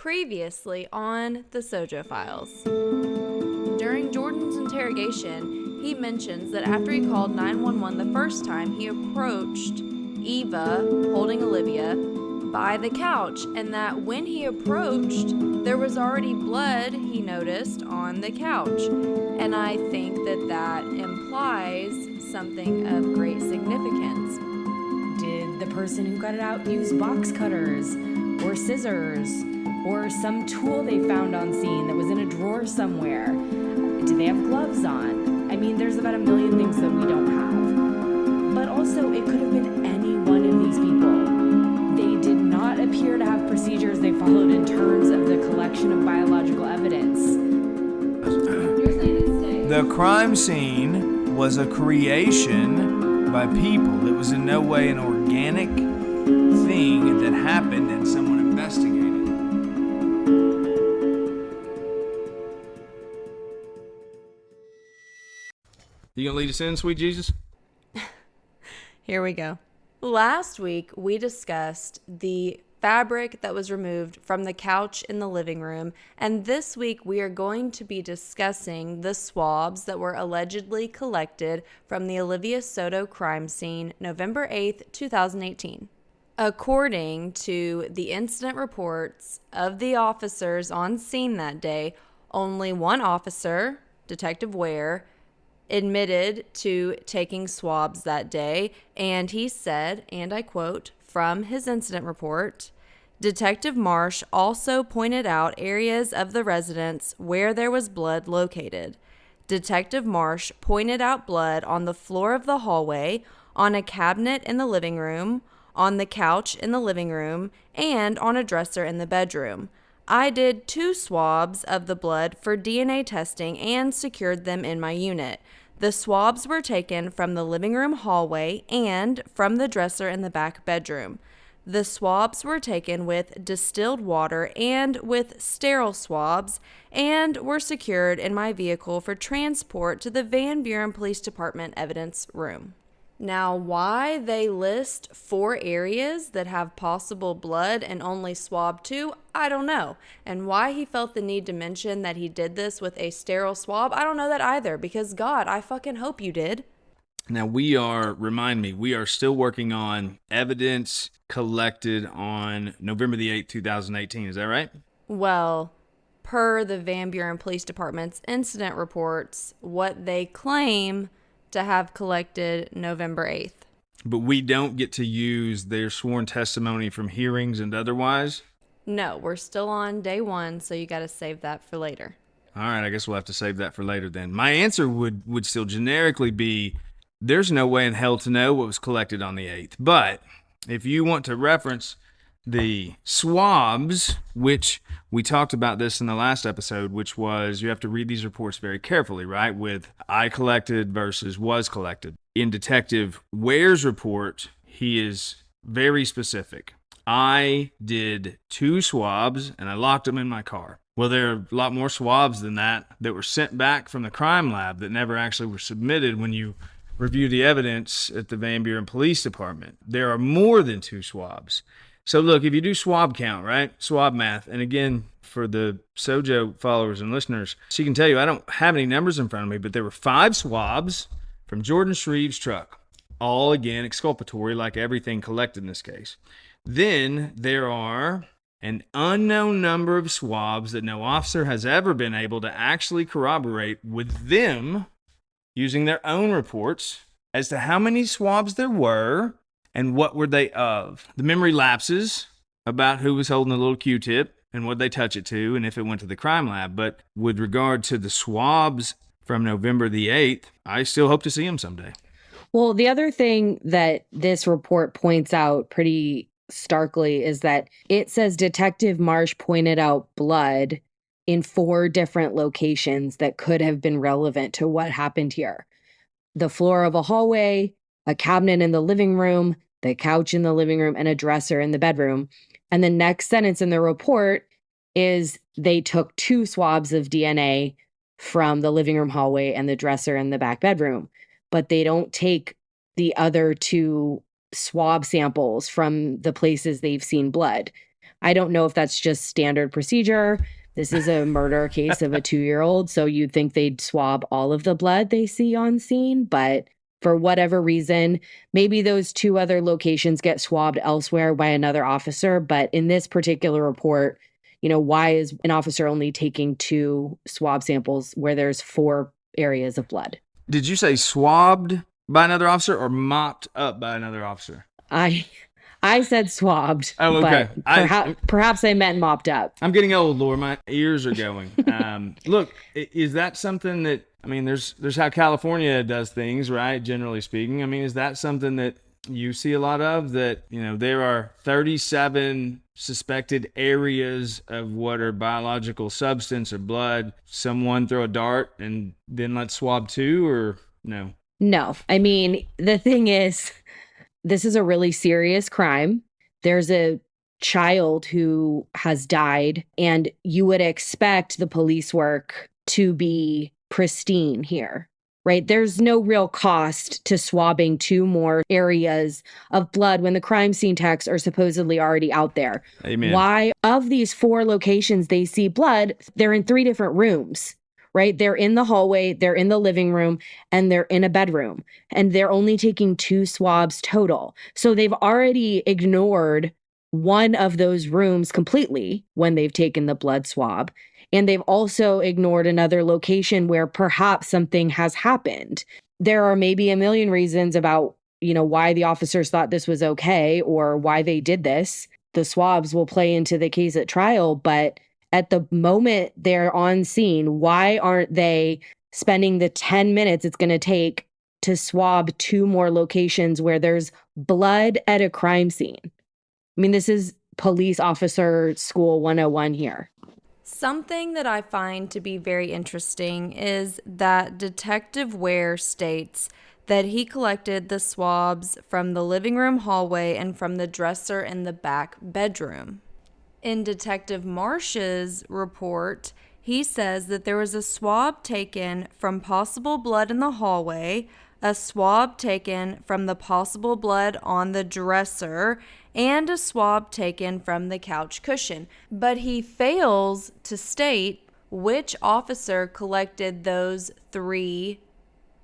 Previously on the SoJo Files. During Jordan's interrogation, he mentions that after he called 911 the first time, he approached Eva, holding Olivia, by the couch, and that when he approached, there was already blood, he noticed, on the couch. And I think that implies something of great significance. Did the person who got it out use box cutters or scissors or some tool they found on scene that was in a drawer somewhere? Did they have gloves on? I mean, there's about a million things that we don't have. But also, it could have been any one of these people. They did not appear to have procedures they followed in terms of the collection of biological evidence. The crime scene was a creation by people. It was in no way an organic thing that happened and someone investigated. You gonna lead us in, sweet Jesus? Here we go. Last week, we discussed the fabric that was removed from the couch in the living room, and this week we are going to be discussing the swabs that were allegedly collected from the Olivia Soto crime scene November 8th, 2018. According to the incident reports of the officers on scene that day, only one officer, Detective Wear, admitted to taking swabs that day, and he said, and I quote from his incident report, Detective Marsh also pointed out areas of the residence where there was blood located. Detective Marsh pointed out blood on the floor of the hallway, on a cabinet in the living room, on the couch in the living room, and on a dresser in the bedroom. I did 2 swabs of the blood for DNA testing and secured them in my unit. The swabs were taken from the living room hallway and from the dresser in the back bedroom. The swabs were taken with distilled water and with sterile swabs and were secured in my vehicle for transport to the Van Buren Police Department evidence room. Now, why they list 4 areas that have possible blood and only swab 2, I don't know. And why he felt the need to mention that he did this with a sterile swab, I don't know that either, because God, I fucking hope you did. Now we are still working on evidence collected on November the 8th, 2018. Is that right? Well, per the Van Buren Police Department's incident reports, what they claim to have collected November 8th. But we don't get to use their sworn testimony from hearings and otherwise? No, we're still on day 1, so you got to save that for later. All right, I guess we'll have to save that for later then. My answer would still generically be, there's no way in hell to know what was collected on the 8th. But if you want to reference the swabs, which we talked about this in the last episode, which was you have to read these reports very carefully, right? With I collected versus was collected. In Detective Wear's report, he is very specific. I did 2 swabs and I locked them in my car. Well, there are a lot more swabs than that were sent back from the crime lab that never actually were submitted when you review the evidence at the Van Buren Police Department. There are more than 2 swabs. So look, if you do swab count, right? Swab math. And again, for the SoJo followers and listeners, she can tell you, I don't have any numbers in front of me, but there were 5 swabs from Jordan SHREEVE's truck. All, again, exculpatory, like everything collected in this case. Then there are an unknown number of swabs that no officer has ever been able to actually corroborate with them using their own reports as to how many swabs there were and what were they of. The memory lapses about who was holding the little Q-tip and what they touch it to and if it went to the crime lab. But with regard to the swabs from November the 8th, I still hope to see them someday. Well, the other thing that this report points out pretty starkly is that it says Detective Marsh pointed out blood in 4 different locations that could have been relevant to what happened here. The floor of a hallway, a cabinet in the living room, the couch in the living room, and a dresser in the bedroom. And the next sentence in the report is they took 2 swabs of DNA from the living room hallway and the dresser in the back bedroom, but they don't take the other 2 swab samples from the places they've seen blood. I don't know if that's just standard procedure. This is a murder case of a 2-year-old, so you'd think they'd swab all of the blood they see on scene, but for whatever reason, maybe those 2 other locations get swabbed elsewhere by another officer, but in this particular report, why is an officer only taking 2 swab samples where there's 4 areas of blood? Did you say swabbed by another officer or mopped up by another officer? I said swabbed. Oh, okay. But perhaps I meant mopped up. I'm getting old, Laura. My ears are going. Look, is that something that, there's how California does things, right? Generally speaking. Is that something that you see a lot of, that, there are 37 suspected areas of what are biological substance or blood. Someone throw a dart and then let's swab 2, or no? No. The thing is, this is a really serious crime. There's a child who has died, and you would expect the police work to be pristine here, right? There's no real cost to swabbing 2 more areas of blood when the crime scene techs are supposedly already out there. Amen. Why, of these 4 locations they see blood, they're in 3 different rooms, right? They're in the hallway, they're in the living room, and they're in a bedroom. And they're only taking 2 swabs total. So they've already ignored one of those rooms completely when they've taken the blood swab. And they've also ignored another location where perhaps something has happened. There are maybe a million reasons about, why the officers thought this was okay or why they did this. The swabs will play into the case at trial, but at the moment they're on scene, why aren't they spending the 10 minutes it's going to take to swab 2 more locations where there's blood at a crime scene? This is police officer school 101 here. Something that I find to be very interesting is that Detective Wear states that he collected the swabs from the living room hallway and from the dresser in the back bedroom. In Detective Marsh's report, he says that there was a swab taken from possible blood in the hallway, a swab taken from the possible blood on the dresser, and a swab taken from the couch cushion. But he fails to state which officer collected those 3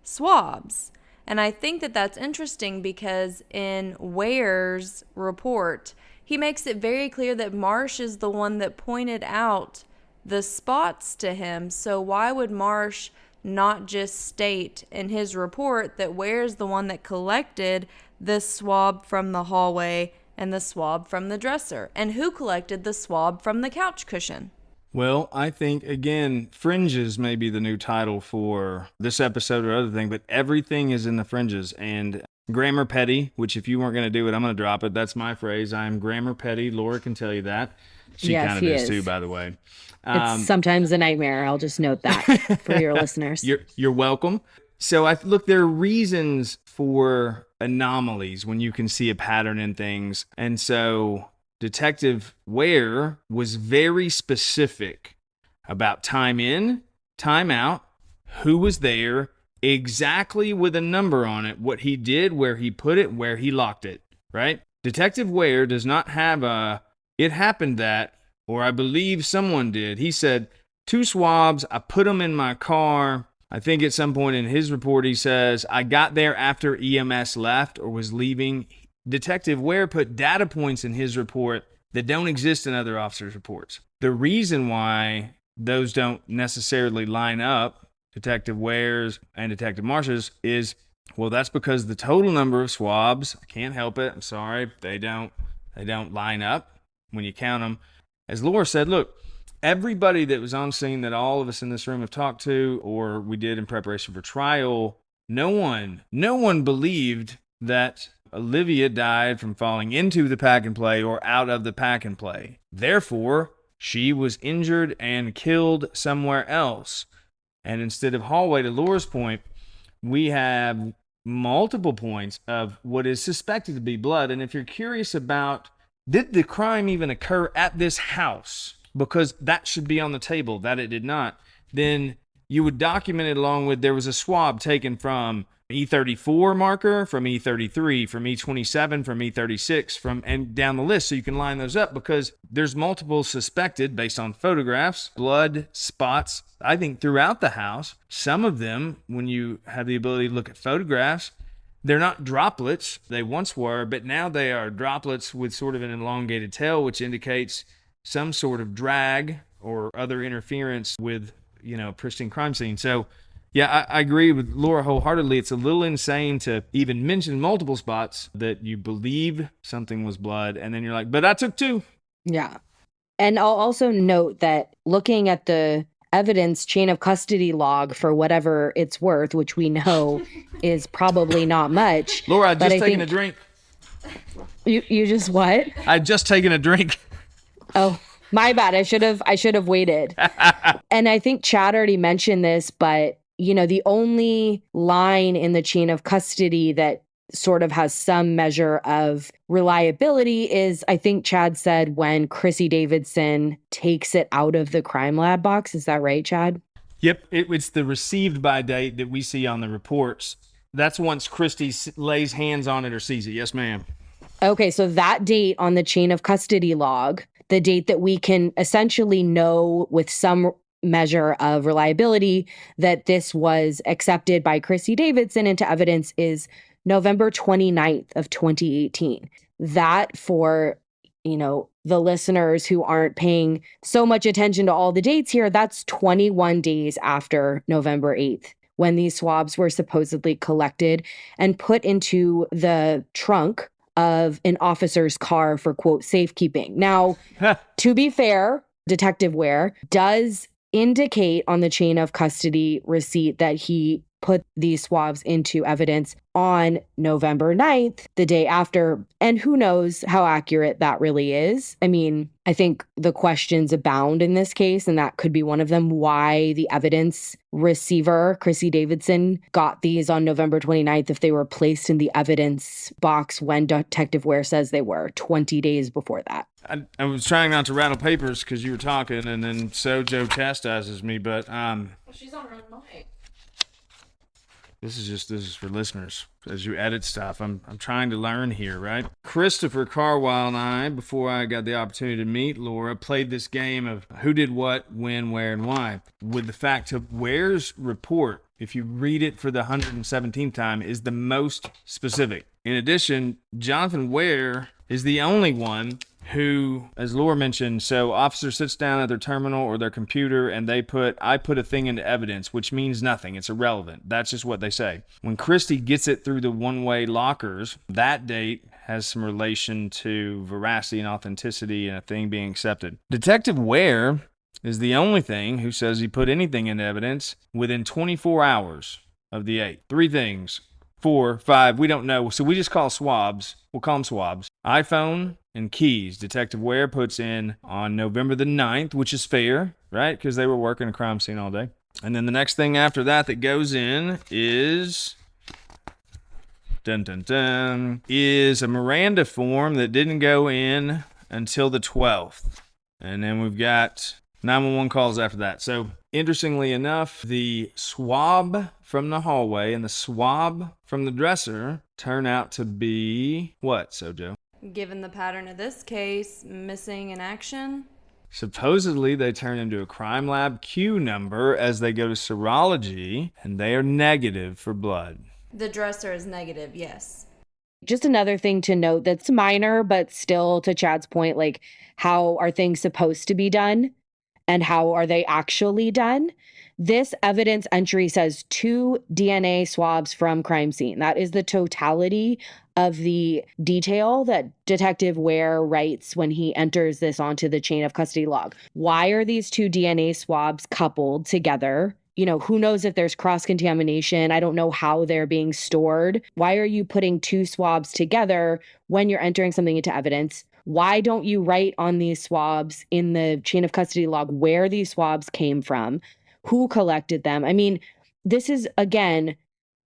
swabs. And I think that that's interesting because in Ware's report, he makes it very clear that Marsh is the one that pointed out the spots to him. So why would Marsh not just state in his report that Ware's the one that collected the swab from the hallway and the swab from the dresser? And who collected the swab from the couch cushion? Well, I think, again, fringes may be the new title for this episode or other thing, but everything is in the fringes. And grammar petty, which if you weren't going to do it, I'm going to drop it. That's my phrase. I'm grammar petty. Laura can tell you that. She Yes, kind of he is is. too, by the way. It's sometimes a nightmare. I'll just note that for your listeners. You're welcome. So look, there are reasons for anomalies when you can see a pattern in things. And so Detective Wear was very specific about time in, time out, who was there, exactly with a number on it, what he did, where he put it, where he locked it, right? Detective Wear does not have it happened that, or I believe someone did. He said, 2 swabs, I put them in my car. I think at some point in his report, he says, I got there after EMS left or was leaving. Detective Wear put data points in his report that don't exist in other officers' reports. The reason why those don't necessarily line up, Detective Ware's and Detective Marsh's, is, well, that's because the total number of swabs, I can't help it, I'm sorry, they don't line up when you count them. As Laura said, look, everybody that was on scene that all of us in this room have talked to, or we did in preparation for trial, no one believed that Olivia died from falling into the pack and play or out of the pack and play. Therefore, she was injured and killed somewhere else. And instead of hallway, to Laura's point, we have multiple points of what is suspected to be blood. And if you're curious about, did the crime even occur at this house? Because that should be on the table, that it did not. Then you would document it along with, there was a swab taken from E34 marker, from E33, from E27, from E36, and down the list, so you can line those up, because there's multiple suspected, based on photographs, blood spots, I think, throughout the house. Some of them, when you have the ability to look at photographs, they're not droplets. They once were, but now they are droplets with sort of an elongated tail, which indicates some sort of drag or other interference with, pristine crime scene. So, yeah, I agree with Laura wholeheartedly. It's a little insane to even mention multiple spots that you believe something was blood, and then you're like, but I took 2. Yeah. And I'll also note that looking at the evidence chain of custody log for whatever it's worth, which we know is probably not much. Laura, I'd just taken a drink. You just what? I'd just taken a drink. Oh, my bad. I should have waited. And I think Chad already mentioned this, but the only line in the chain of custody that sort of has some measure of reliability is, I think Chad said, when Chrissy Davidson takes it out of the crime lab box. Is that right, Chad? Yep. It's the received by date that we see on the reports. That's once Christy lays hands on it or sees it. Yes, ma'am. Okay, so that date on the chain of custody log, the date that we can essentially know with some measure of reliability that this was accepted by Chrissy Davidson into evidence, is November 29th of 2018. That, for, the listeners who aren't paying so much attention to all the dates here, that's 21 days after November 8th, when these swabs were supposedly collected and put into the trunk of an officer's car for, quote, safekeeping. Now, to be fair, Detective Wear does indicate on the chain of custody receipt that he put these swabs into evidence on November 9th, the day after. And who knows how accurate that really is. I mean, I think the questions abound in this case, and that could be one of them, why the evidence receiver, Chrissy Davidson, got these on November 29th if they were placed in the evidence box when Detective Wear says they were 20 days before that. I was trying not to rattle papers because you were talking, and then SoJo chastises me, but she's on her own mic. This is for listeners. As you edit stuff, I'm trying to learn here, right? Christopher Carwile and I, before I got the opportunity to meet Laura, played this game of who did what, when, where, and why. With the fact of Ware's report, if you read it for the 117th time, is the most specific. In addition, Johnathan Wear is the only one who, as Laura mentioned, so officer sits down at their terminal or their computer and I put a thing into evidence, which means nothing. It's irrelevant. That's just what they say. When Christy gets it through the one-way lockers, that date has some relation to veracity and authenticity and a thing being accepted. Detective Wear is the only thing who says he put anything into evidence within 24 hours of the 8th. 3 things. 4, 5, we don't know. So we just call swabs. We'll call them swabs. iPhone and keys. Detective Wear puts in on November the 9th, which is fair, right? Because they were working a crime scene all day. And then the next thing after that goes in is is a Miranda form that didn't go in until the 12th. And then we've got 911 calls after that. So interestingly enough, the swab from the hallway and the swab from the dresser turn out to be what, SoJo? Given the pattern of this case, missing in action. Supposedly, they turn into a crime lab Q number as they go to serology, and they are negative for blood. The dresser is negative, yes. Just another thing to note that's minor, but still, to Chad's point, like, how are things supposed to be done? And how are they actually done? This evidence entry says 2 DNA swabs from crime scene. That is the totality of the detail that Detective Wear writes when he enters this onto the chain of custody log. Why are these 2 DNA swabs coupled together? Who knows if there's cross-contamination? I don't know how they're being stored. Why are you putting 2 swabs together when you're entering something into evidence? Why don't you write on these swabs in the chain of custody log where these swabs came from, who collected them? I mean, this is, again,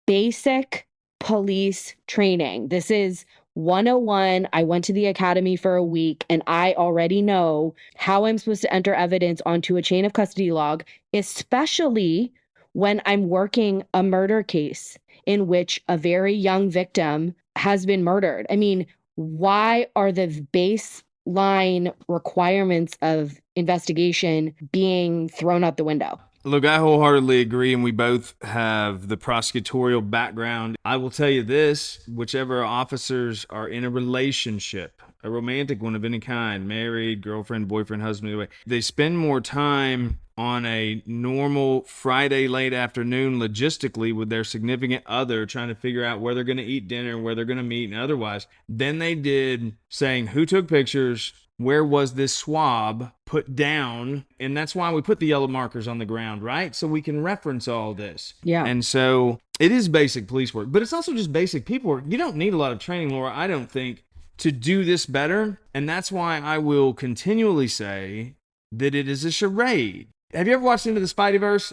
basic police training. This is 101. I went to the academy for a week and I already know how I'm supposed to enter evidence onto a chain of custody log, especially when I'm working a murder case. in which a very young victim has been murdered. I mean, why are the baseline requirements of investigation being thrown out the window? Look, I wholeheartedly agree, and we both have the prosecutorial background. I will tell you this, whichever officers are in a relationship, a romantic one of any kind, married, girlfriend, boyfriend, husband, either way, they spend more time on a normal Friday late afternoon logistically with their significant other trying to figure out where they're going to eat dinner, where they're going to meet, and otherwise, than they did saying who took pictures, where was this swab put down? And that's why we put the yellow markers on the ground, right? So we can reference all this. Yeah. And so it is basic police work, but it's also just basic people work. You don't need a lot of training, Laura, I don't think, to do this better. And that's why I will continually say that it is a charade. Have you ever watched Into the Spider-Verse,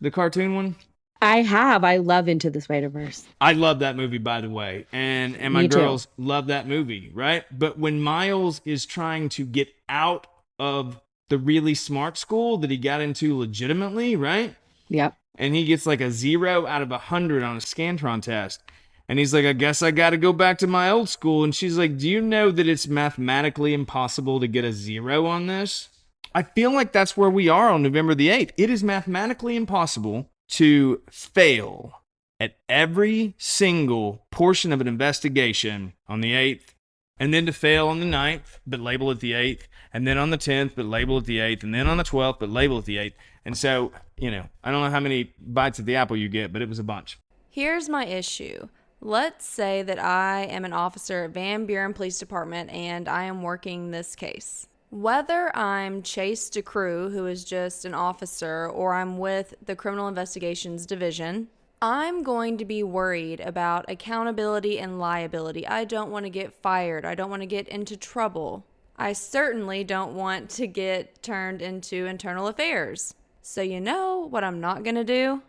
the cartoon one? I have. I love Into the Spider-Verse. I love that movie, by the way. And my Me too. girls love that movie, right? But when Miles is trying to get out of the really smart school that he got into legitimately, right? Yep. And he gets like a 0 out of 100 on a Scantron test. And he's like, I guess I got to go back to my old school. And she's like, do you know that it's mathematically impossible to get a 0 on this? I feel like that's where we are on November the 8th. It is mathematically impossible to fail at every single portion of an investigation on the 8th, and then to fail on the 9th, but label it the 8th, and then on the 10th, but label it the 8th, and then on the 12th, but label it the 8th. And so, I don't know how many bites of the apple you get, but it was a bunch. Here's my issue. Let's say that I am an officer at Van Buren Police Department and I am working this case. Whether I'm Chase DeCrew, who is just an officer, or I'm with the Criminal Investigations Division, I'm going to be worried about accountability and liability. I don't want to get fired. I don't want to get into trouble. I certainly don't want to get turned into internal affairs. So you know what I'm not going to do?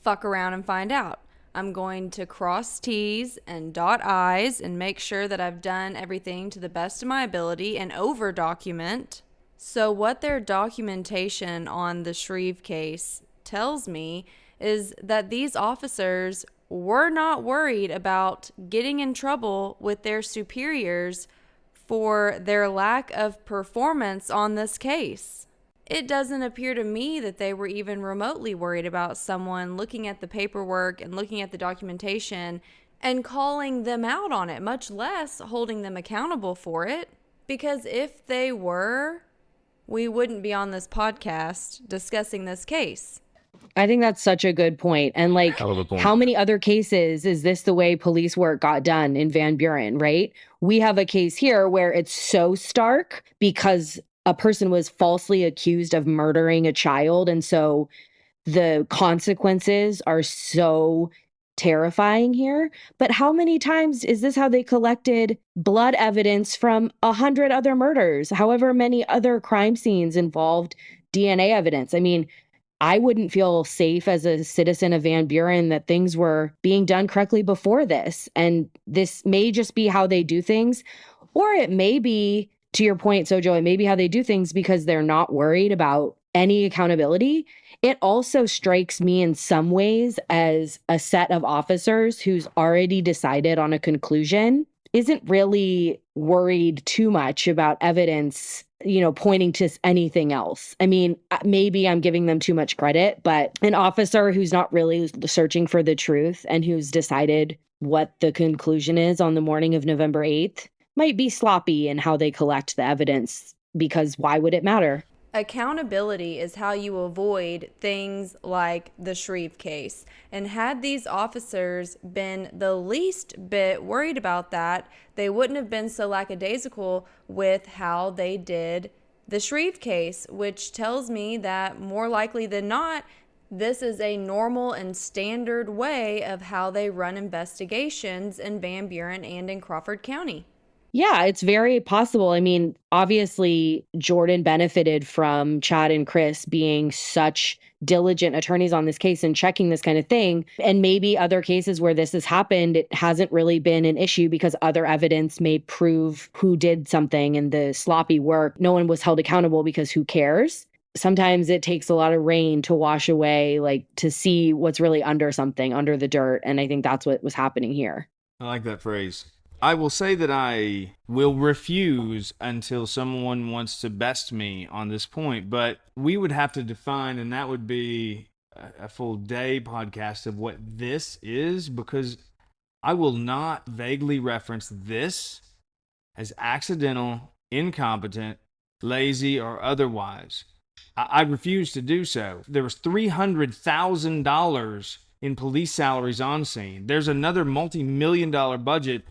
Fuck around and find out. I'm going to cross T's and dot I's and make sure that I've done everything to the best of my ability and over-document. So what their documentation on the SHREEVE case tells me is that these officers were not worried about getting in trouble with their superiors for their lack of performance on this case. It doesn't appear to me that they were even remotely worried about someone looking at the paperwork and looking at the documentation and calling them out on it, much less holding them accountable for it. Because if they were, we wouldn't be on this podcast discussing this case. I think that's such a good point. And like, how many other cases is this the way police work got done in Van Buren, right? We have a case here where it's so stark because a person was falsely accused of murdering a child. And so the consequences are so terrifying here. But how many times is this how they collected blood evidence from 100 other murders? However many other crime scenes involved DNA evidence. I mean, I wouldn't feel safe as a citizen of Van Buren that things were being done correctly before this. And this may just be how they do things, or it may be, to your point, SoJo, it may be how they do things because they're not worried about any accountability. It also strikes me in some ways as a set of officers who's already decided on a conclusion, isn't really worried too much about evidence, pointing to anything else. I mean, maybe I'm giving them too much credit, but an officer who's not really searching for the truth and who's decided what the conclusion is on the morning of November 8th might be sloppy in how they collect the evidence, because why would it matter? Accountability is how you avoid things like the SHREEVE case. And had these officers been the least bit worried about that, they wouldn't have been so lackadaisical with how they did the SHREEVE case, which tells me that more likely than not, this is a normal and standard way of how they run investigations in Van Buren and in Crawford County. Yeah, it's very possible. I mean, obviously, Jordan benefited from Chad and Chris being such diligent attorneys on this case and checking this kind of thing. And maybe other cases where this has happened, it hasn't really been an issue because other evidence may prove who did something, and the sloppy work, no one was held accountable because who cares? sometimes it takes a lot of rain to wash away, like to see what's really under something, under the dirt. And I think that's what was happening here. I like that phrase. I will say that I will refuse until someone wants to best me on this point, but we would have to define, and that would be a full day podcast of what this is, because I will not vaguely reference this as accidental, incompetent, lazy, or otherwise. I refuse to do so. There was $300,000 in police salaries on scene. There's another multi-million-dollar budget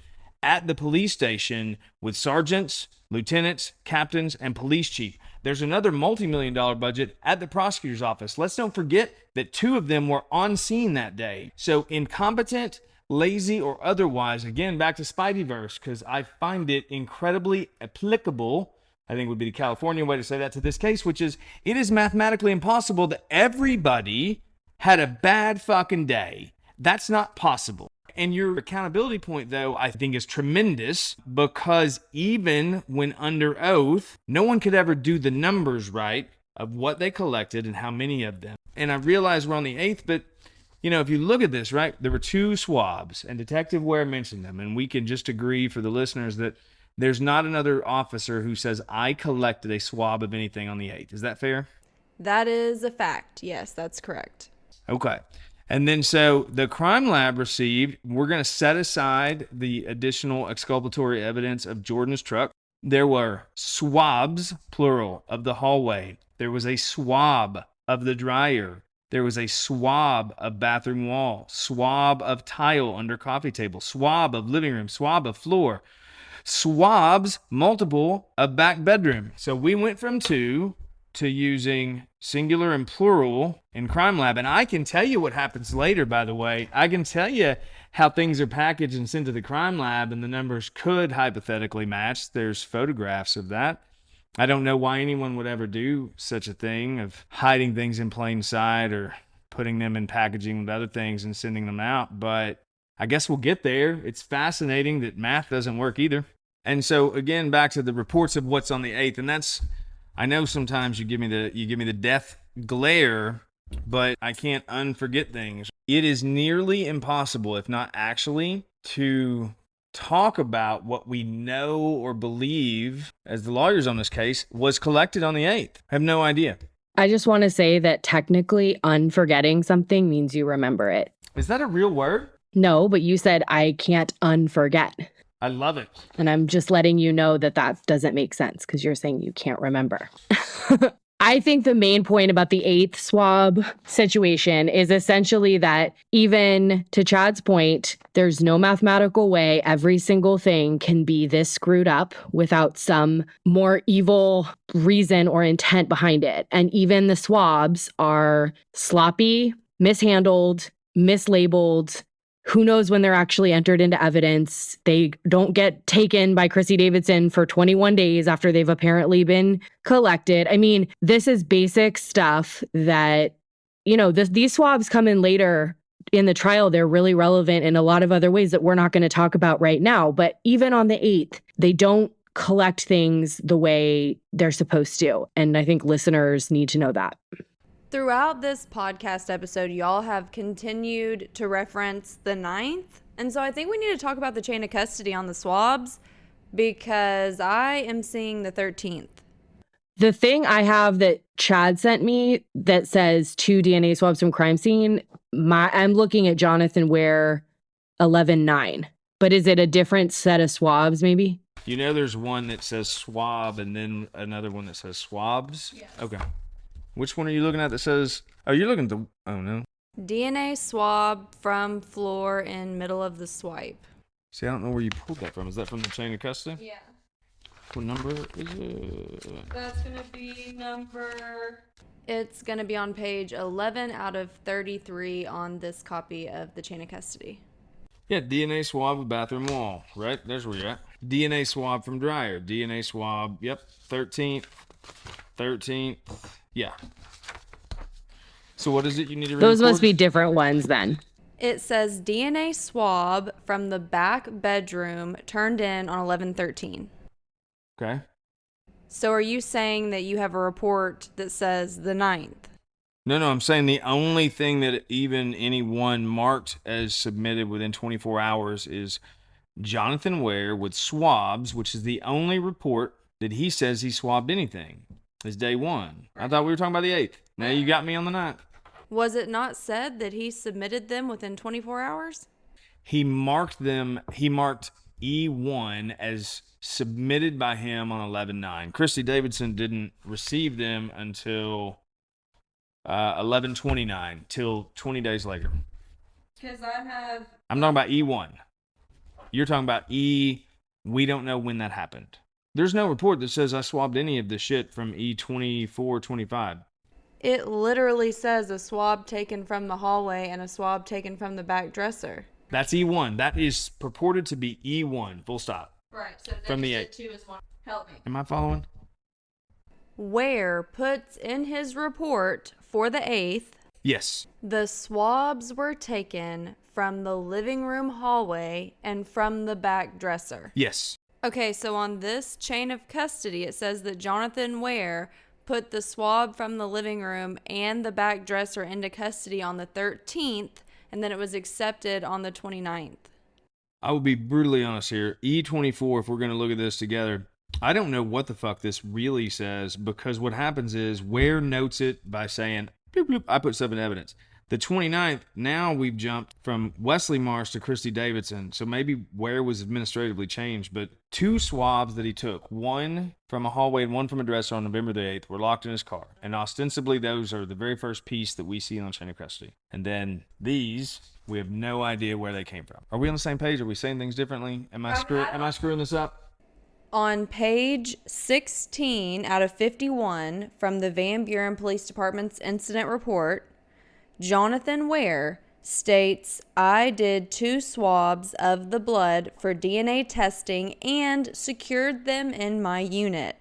at the police station with sergeants, lieutenants, captains, and police chief. There's another multi-million-dollar budget at the prosecutor's office. Let's don't forget that 2 of them were on scene that day. So incompetent, lazy, or otherwise, again, back to Spideyverse, because I find it incredibly applicable, I think would be the California way to say that to this case, which is it is mathematically impossible that everybody had a bad fucking day. That's not possible. And your accountability point, though, I think is tremendous, because even when under oath, no one could ever do the numbers right of what they collected and how many of them. And I realize we're on the 8th, but if you look at this, right, there were 2 swabs, and Detective Wear mentioned them, and we can just agree for the listeners that there's not another officer who says, I collected a swab of anything on the 8th. Is that fair? That is a fact. Yes, that's correct. Okay. And then so the crime lab received, we're going to set aside the additional exculpatory evidence of Jordan's truck. There were swabs, plural, of the hallway. There was a swab of the dryer. There was a swab of bathroom wall, swab of tile under coffee table, swab of living room, swab of floor, swabs, multiple, of back bedroom. So we went from 2 to using singular and plural in crime lab. And I can tell you what happens later, by the way. I can tell you how things are packaged and sent to the crime lab, and the numbers could hypothetically match. There's photographs of that. I don't know why anyone would ever do such a thing of hiding things in plain sight or putting them in packaging with other things and sending them out, but I guess we'll get there. It's fascinating that math doesn't work either. And so again, back to the reports of what's on the 8th, and that's, I know sometimes you give me the death glare, but I can't unforget things. It is nearly impossible, if not actually, to talk about what we know or believe, as the lawyers on this case, was collected on the 8th. I have no idea. I just want to say that technically unforgetting something means you remember it. Is that a real word? No, but you said I can't unforget. I love it. And I'm just letting you know that doesn't make sense because you're saying you can't remember. I think the main point about the 8th swab situation is essentially that, even to Chad's point, there's no mathematical way every single thing can be this screwed up without some more evil reason or intent behind it. And even the swabs are sloppy, mishandled, mislabeled. Who knows when they're actually entered into evidence? They don't get taken by Chrissy Davidson for 21 days after they've apparently been collected. I mean, this is basic stuff that, these swabs come in later in the trial. They're really relevant in a lot of other ways that we're not going to talk about right now. But even on the 8th, they don't collect things the way they're supposed to. And I think listeners need to know that. Throughout this podcast episode, y'all have continued to reference the 9th. And so I think we need to talk about the chain of custody on the swabs, because I am seeing the 13th. The thing I have that Chad sent me that says 2 DNA swabs from crime scene, I'm looking at Johnathan Wear 11-9. But is it a different set of swabs maybe? There's one that says swab and then another one that says swabs? Yes. Okay. Which one are you looking at that says, you're looking at the, oh no. DNA swab from floor in middle of the swipe. See, I don't know where you pulled that from. Is that from the chain of custody? Yeah. What number is it? That's going to be it's going to be on page 11 out of 33 on this copy of the chain of custody. Yeah, DNA swab of bathroom wall, right? There's where you're at. DNA swab from dryer. DNA swab, yep, 13th. Yeah. So what is it you need to record? Those must be different ones then. It says DNA swab from the back bedroom turned in on 11/13. Okay. So are you saying that you have a report that says the 9th? No, I'm saying the only thing that even anyone marked as submitted within 24 hours is Johnathan Wear with swabs, which is the only report that he says he swabbed anything. Is day 1. I thought we were talking about the 8th. Now you got me on the 9th. Was it not said that he submitted them within 24 hours? He marked E1 as submitted by him on 11/9. Christy Davidson didn't receive them until 11/29, till 20 days later. Because I'm talking about E1. You're talking about E. We don't know when that happened. There's no report that says I swabbed any of the shit from E24, 25. It literally says a swab taken from the hallway and a swab taken from the back dresser. That's E1. That is purported to be E1. Full stop. Right. So from the 8th. 2 is 1. Help me. Am I following? Ware puts in his report for the 8th, Yes. the swabs were taken from the living room hallway and from the back dresser. Yes. Okay, so on this chain of custody, it says that Johnathan Wear put the swab from the living room and the back dresser into custody on the 13th, and then it was accepted on the 29th. I will be brutally honest here. E24, if we're going to look at this together, I don't know what the fuck this really says, because what happens is Ware notes it by saying, bloop, bloop, I put stuff in evidence. The 29th, now we've jumped from Wesley Marsh to Christy Davidson. So maybe Ware was administratively changed, but 2 swabs that he took, one from a hallway and one from a dresser on November the 8th, were locked in his car. And ostensibly, those are the very first piece that we see on chain of custody. And then these, we have no idea where they came from. Are we on the same page? Are we saying things differently? Am I screwing this up? On page 16 out of 51 from the Van Buren Police Department's incident report, Johnathan Wear states, I did 2 swabs of the blood for DNA testing and secured them in my unit.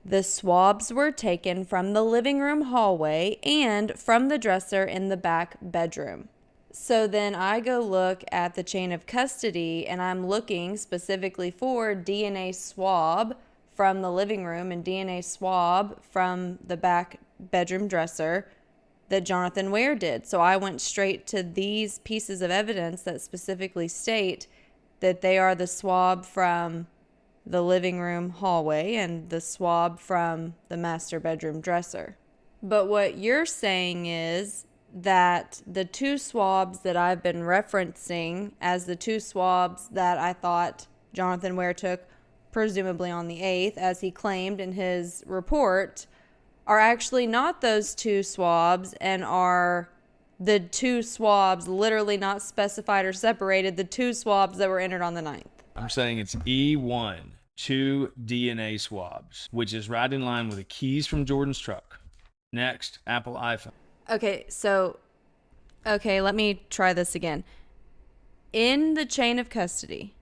The swabs were taken from the living room hallway and from the dresser in the back bedroom. So then I go look at the chain of custody, and I'm looking specifically for DNA swab from the living room and DNA swab from the back bedroom dresser that Johnathan Wear did. So I went straight to these pieces of evidence that specifically state that they are the swab from the living room hallway and the swab from the master bedroom dresser. But what you're saying is that the 2 swabs that I've been referencing as the 2 swabs that I thought Johnathan Wear took, presumably on the 8th, as he claimed in his report, are actually not those 2 swabs and are the 2 swabs literally not specified or separated, the 2 swabs that were entered on the 9th. I'm saying it's E1, 2 DNA swabs, which is right in line with the keys from Jordan's truck. Next, Apple iPhone. Okay, let me try this again. In the chain of custody,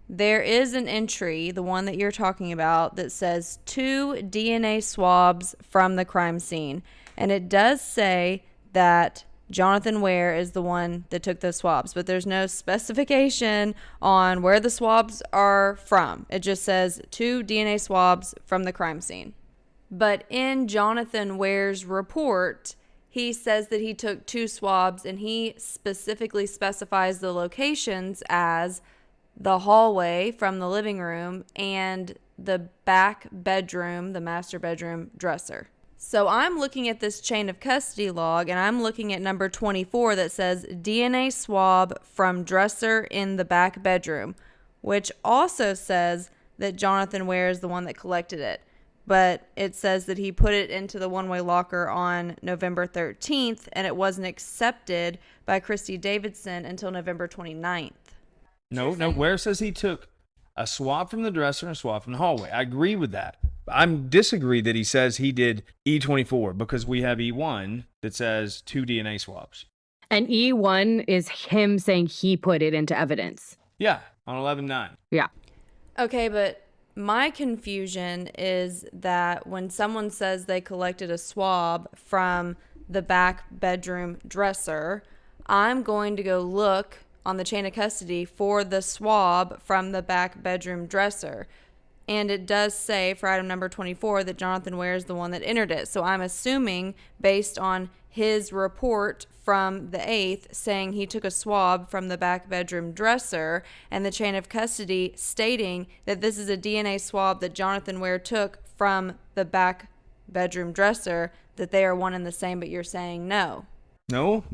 there is an entry, the one that you're talking about, that says 2 DNA swabs from the crime scene. And it does say that Johnathan Wear is the one that took those swabs, but there's no specification on where the swabs are from. It just says 2 DNA swabs from the crime scene. But in Johnathan Wear's report, he says that he took 2 swabs, and he specifically specifies the locations as the hallway from the living room and the back bedroom, the master bedroom dresser. So I'm looking at this chain of custody log, and I'm looking at number 24 that says DNA swab from dresser in the back bedroom, which also says that Johnathan Wear is the one that collected it. But it says that he put it into the one-way locker on November 13th, and it wasn't accepted by Christy Davidson until November 29th. No, Ware says he took a swab from the dresser and a swab from the hallway. I agree with that. I disagree that he says he did E24, because we have E1 that says 2 DNA swabs. And E1 is him saying he put it into evidence. Yeah, on 11/9. Yeah. Okay, but my confusion is that when someone says they collected a swab from the back bedroom dresser, I'm going to go look on the chain of custody for the swab from the back bedroom dresser. And it does say for item number 24 that Johnathan Wear is the one that entered it. So I'm assuming, based on his report from the 8th saying he took a swab from the back bedroom dresser, and the chain of custody stating that this is a DNA swab that Johnathan Wear took from the back bedroom dresser, that they are one and the same, but you're saying no. No.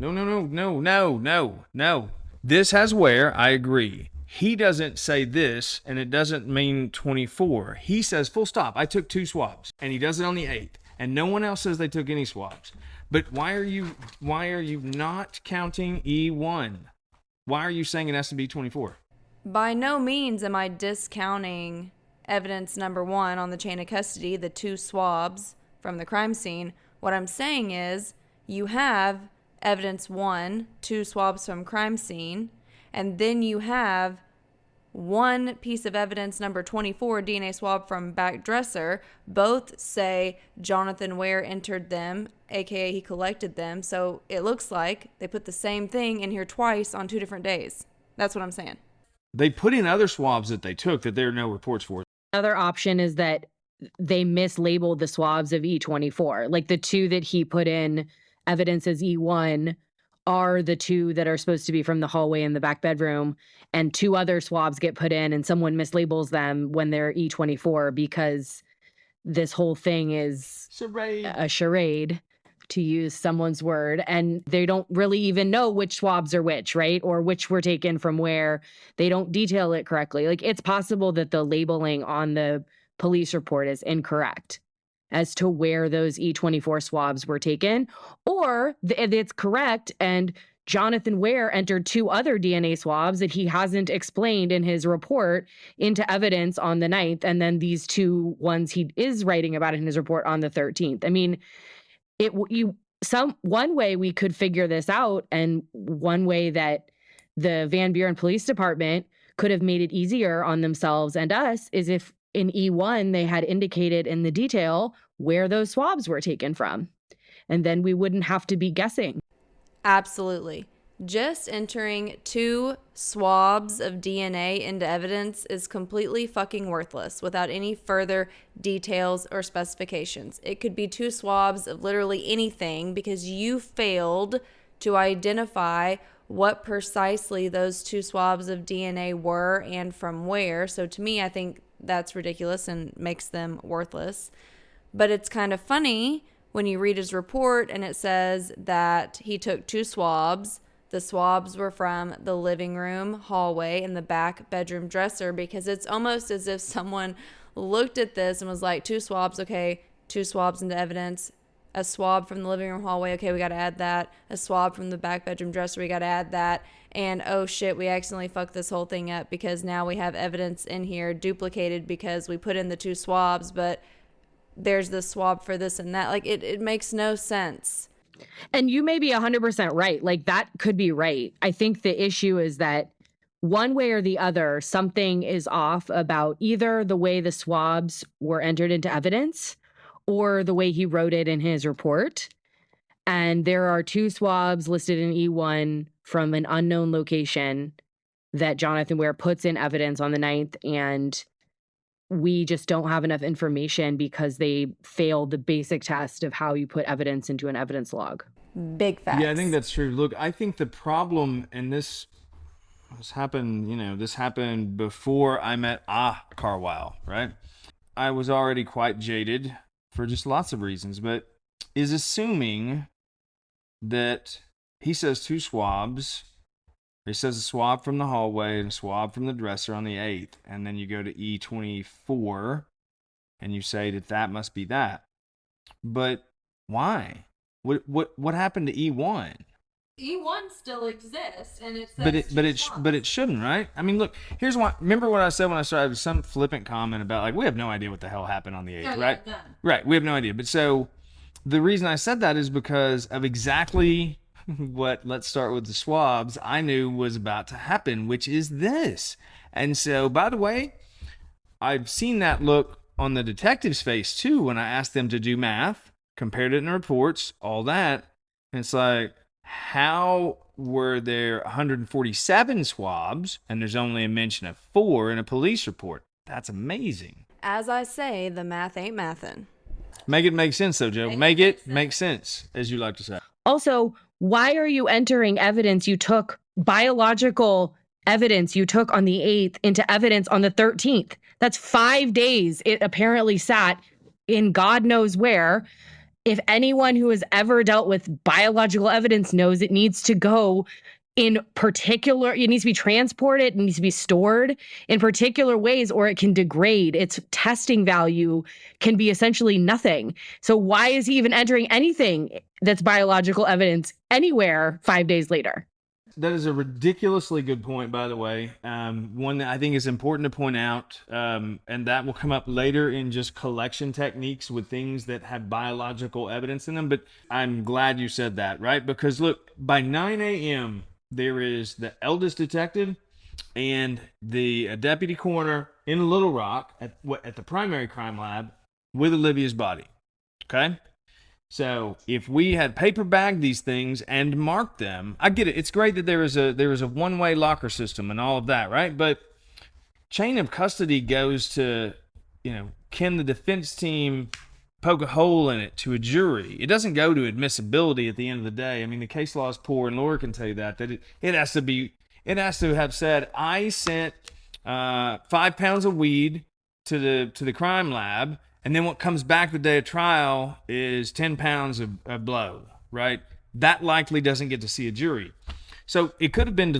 This has Wear, I agree. He doesn't say this, and it doesn't mean 24. He says, full stop, I took 2 swabs, and he does it on the 8th, and no one else says they took any swabs. But why are you not counting E1? Why are you saying it has to be 24? By no means am I discounting evidence number 1 on the chain of custody, the 2 swabs from the crime scene. What I'm saying is you have evidence 1, 2 swabs from crime scene, and then you have one piece of evidence number 24, DNA swab from back dresser. Both say Johnathan Wear entered them, aka he collected them. So it looks like they put the same thing in here twice on 2 different days. That's what I'm saying. They put in other swabs that they took that there are no reports for. Another option is that they mislabeled the swabs of E24. Like the 2 that he put in evidence as E1 are the 2 that are supposed to be from the hallway in the back bedroom, and 2 other swabs get put in and someone mislabels them when they're E24, because this whole thing is a charade, to use someone's word, and they don't really even know which swabs are which, right? Or which were taken from where. They don't detail it correctly. Like, it's possible that the labeling on the police report is incorrect as to where those E24 swabs were taken, or it's correct and Johnathan Wear entered 2 other DNA swabs that he hasn't explained in his report into evidence on the 9th, and then these 2 ones he is writing about in his report on the 13th. I mean, one way we could figure this out, and one way that the Van Buren Police Department could have made it easier on themselves and us, is if in E1 they had indicated in the detail where those swabs were taken from, and then we wouldn't have to be guessing. Absolutely. Just entering 2 swabs of DNA into evidence is completely fucking worthless without any further details or specifications. It could be 2 swabs of literally anything because you failed to identify what precisely those 2 swabs of DNA were and from where. So to me, I think that's ridiculous and makes them worthless. But it's kind of funny when you read his report and it says that he took 2 swabs. The swabs were from the living room, hallway, and the back bedroom dresser, because it's almost as if someone looked at this and was like, 2 swabs, okay, 2 swabs into evidence. A swab from the living room hallway, okay, we got to add that. A swab from the back bedroom dresser, we got to add that. And oh shit, we accidentally fucked this whole thing up because now we have evidence in here duplicated because we put in the 2 swabs, but there's the swab for this and that. Like, it makes no sense. And you may be 100% right. Like, that could be right. I think the issue is that one way or the other, something is off about either the way the swabs were entered into evidence or the way he wrote it in his report. And there are 2 swabs listed in E1 from an unknown location that Johnathan Wear puts in evidence on the 9th, and we just don't have enough information because they failed the basic test of how you put evidence into an evidence log. Big facts. Yeah, I think that's true. Look, I think the problem, and this happened, this happened before I met Carwile, right? I was already quite jaded for just lots of reasons, but is assuming that he says 2 swabs. He says a swab from the hallway and a swab from the dresser on the 8th. And then you go to E24 and you say that must be that. But why? What happened to E1? E1 still exists, and it says but it shouldn't, right? I mean, look, here's why. Remember what I said when I started? Some flippant comment about, like, we have no idea what the hell happened on the 8th, right? Yeah, right, we have no idea. But so the reason I said that is because of exactly what, let's start with the swabs, I knew was about to happen, which is this. And so, by the way, I've seen that look on the detective's face too when I asked them to do math, compared it in reports, all that. And it's like, how were there 147 swabs and there's only a mention of 4 in a police report? That's amazing. As I say, the math ain't mathin'. Make it make sense, SoJo. Make it make sense, as you like to say. Also, why are you entering evidence you took, biological evidence you took on the 8th, into evidence on the 13th? That's 5 days it apparently sat in God knows where. If anyone who has ever dealt with biological evidence knows, it needs to go in particular, it needs to be transported, it needs to be stored in particular ways, or it can degrade. Its testing value can be essentially nothing. So why is he even entering anything that's biological evidence anywhere 5 days later? That is a ridiculously good point, by the way. One that I think is important to point out, and that will come up later in just collection techniques with things that have biological evidence in them. But I'm glad you said that, right? Because look, by 9 a.m., there is the eldest detective and the deputy coroner in Little Rock at the primary crime lab with Olivia's body. Okay? So if we had paper bagged these things and marked them, I get it. It's great that there is a one-way locker system and all of that, right? But chain of custody goes to, can the defense team poke a hole in it to a jury? It doesn't go to admissibility at the end of the day. I mean, the case law is poor, and Laura can tell you that it has to have said, I sent 5 pounds of weed to the crime lab. And then what comes back the day of trial is 10 pounds of blow, right? That likely doesn't get to see a jury. So it could have been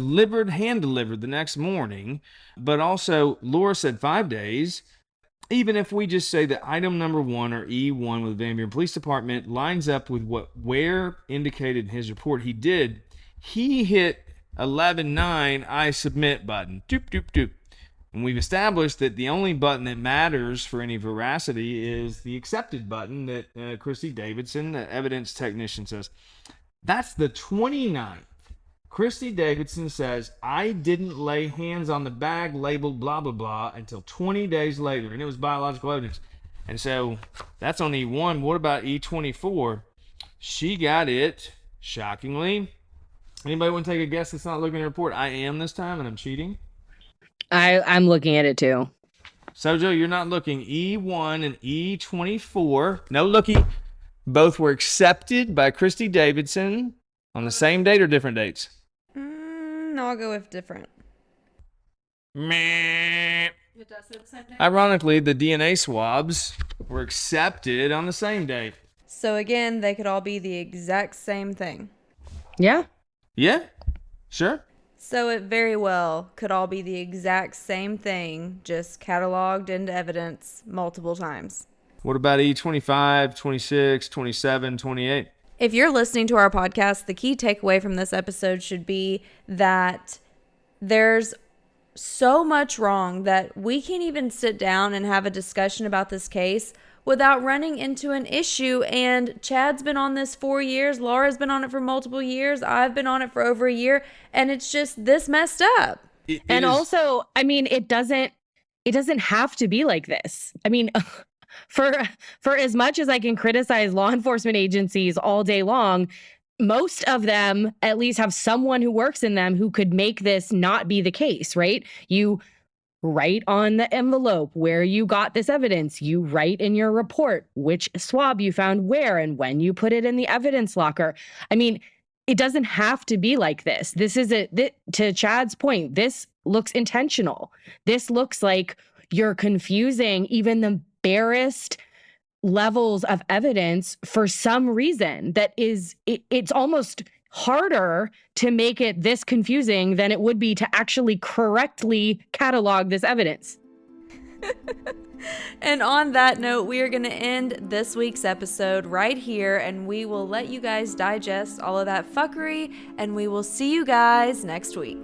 hand delivered the next morning, but also Laura said 5 days. Even if we just say that item number 1 or E1 with the Van Buren Police Department lines up with what Ware indicated in his report he did, he hit 11-9 I submit button. Doop, doop, doop. And we've established that the only button that matters for any veracity is the accepted button that Christy Davidson, the evidence technician, says. That's the 29th. Christy Davidson says, I didn't lay hands on the bag labeled blah, blah, blah until 20 days later, and it was biological evidence. And so that's on E1. What about E24? She got it, shockingly. Anybody want to take a guess that's not looking at the report? I am this time, and I'm cheating. I'm looking at it too. SoJo, you're not looking. E1 and E24. No looky. Both were accepted by Christy Davidson on the same date or different dates? No, I'll go with different. Meh. It does say the same date? Ironically, the DNA swabs were accepted on the same date. So again, they could all be the exact same thing. Yeah. Yeah, sure. So it very well could all be the exact same thing, just cataloged into evidence multiple times. What about E25, 26, 27, 28? If you're listening to our podcast, the key takeaway from this episode should be that there's so much wrong that we can't even sit down and have a discussion about this case without running into an issue. And Chad's been on this 4 years. Laura's been on it for multiple years. I've been on it for over a year. And it's just this messed up. Also, I mean, it doesn't have to be like this. I mean, for as much as I can criticize law enforcement agencies all day long, most of them at least have someone who works in them who could make this not be the case, right? You write on the envelope where you got this evidence. You write in your report which swab you found where and when you put it in the evidence locker. I mean, it doesn't have to be like this. This is to Chad's point, this looks intentional. This looks like you're confusing even the barest levels of evidence for some reason that is, it's almost harder to make it this confusing than it would be to actually correctly catalog this evidence. And on that note, we are going to end this week's episode right here, and we will let you guys digest all of that fuckery, and we will see you guys next week.